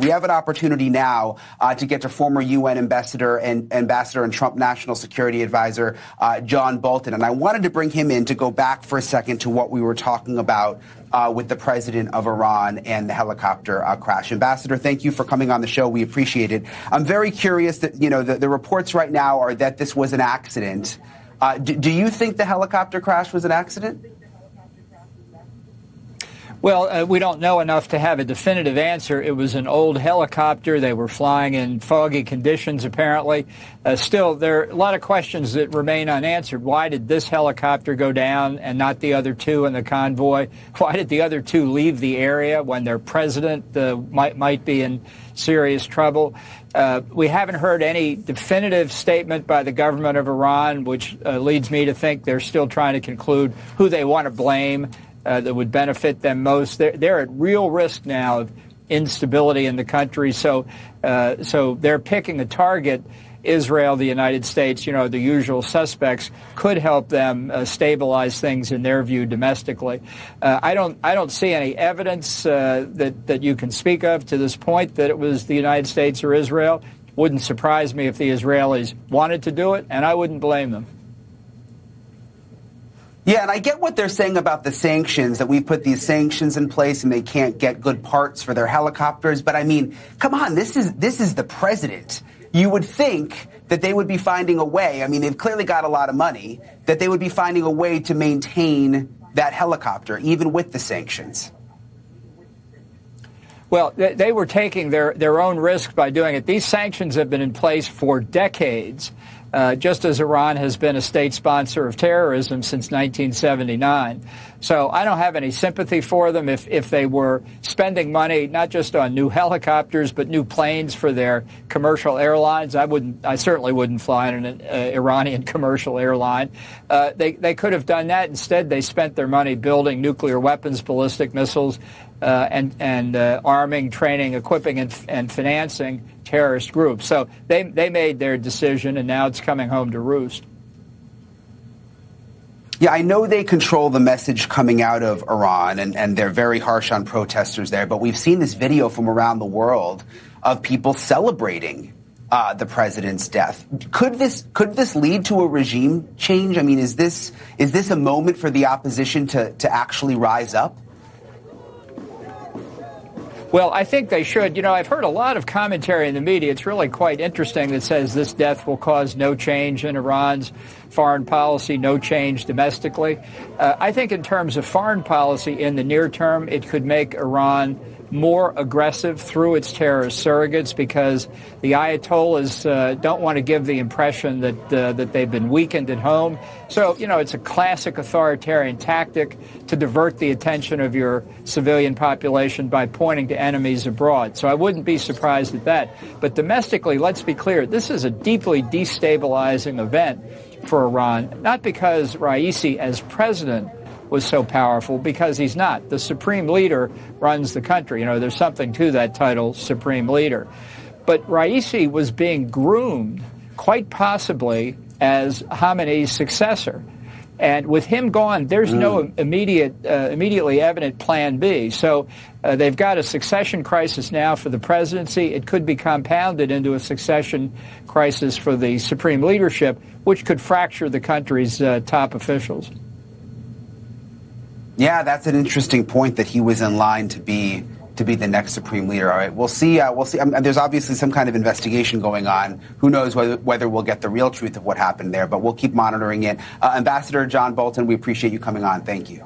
We have an opportunity now to get to former UN ambassador and Trump National Security Advisor John Bolton. And I wanted to bring him in to go back for a second to what we were talking about with the president of Iran and the helicopter crash. Ambassador, thank you for coming on the show. We appreciate it. I'm very curious that, the reports right now are that this was an accident. Do you think the helicopter crash was an accident? Well, we don't know enough to have a definitive answer. It was an old helicopter. They were flying in foggy conditions, apparently. Still, there are a lot of questions that remain unanswered. Why did this helicopter go down and not the other two in the convoy? Why did the other two leave the area when their president might be in serious trouble? We haven't heard any definitive statement by the government of Iran, which leads me to think they're still trying to conclude who they want to blame. That would benefit them most. They're at real risk now of instability in the country. So they're picking a target. Israel, the United States, the usual suspects, could help them stabilize things in their view domestically. I don't see any evidence that you can speak of to this point that it was the United States or Israel. Wouldn't surprise me if the Israelis wanted to do it, and I wouldn't blame them. Yeah, and I get what they're saying about the sanctions, that we've put these sanctions in place and they can't get good parts for their helicopters. But I mean, come on, this is the president. You would think that they would be finding a way. I mean, they've clearly got a lot of money, that they would be finding a way to maintain that helicopter, even with the sanctions. Well, they were taking their own risk by doing it. These sanctions have been in place for decades. Just as Iran has been a state sponsor of terrorism since 1979. So I don't have any sympathy for them if they were spending money not just on new helicopters but new planes for their commercial airlines. I certainly wouldn't fly in an Iranian commercial airline. They could have done that. Instead, they spent their money building nuclear weapons, ballistic missiles, and arming, training, equipping, and financing terrorist groups. So they made their decision, and now it's coming home to roost. Yeah, I know they control the message coming out of Iran, and they're very harsh on protesters there. But we've seen this video from around the world of people celebrating the president's death. Could this lead to a regime change? I mean, is this a moment for the opposition to actually rise up? Well, I think they should. I've heard a lot of commentary in the media. It's really quite interesting that says this death will cause no change in Iran's foreign policy, no change domestically. I think in terms of foreign policy in the near term, it could make Iran more aggressive through its terrorist surrogates because the Ayatollahs don't want to give the impression that they've been weakened at home. So, it's a classic authoritarian tactic to divert the attention of your civilian population by pointing to enemies abroad. So I wouldn't be surprised at that. But domestically, let's be clear, this is a deeply destabilizing event for Iran, not because Raisi as president was so powerful, because he's not. The supreme leader runs the country. There's something to that title, supreme leader. But Raisi was being groomed, quite possibly, as Khamenei's successor. And with him gone, there's no immediately evident plan B. So they've got a succession crisis now for the presidency. It could be compounded into a succession crisis for the supreme leadership, which could fracture the country's top officials. Yeah, that's an interesting point that he was in line to be the next supreme leader. All right, we'll see. There's obviously some kind of investigation going on. Who knows whether we'll get the real truth of what happened there, but we'll keep monitoring it. Ambassador John Bolton, we appreciate you coming on. Thank you.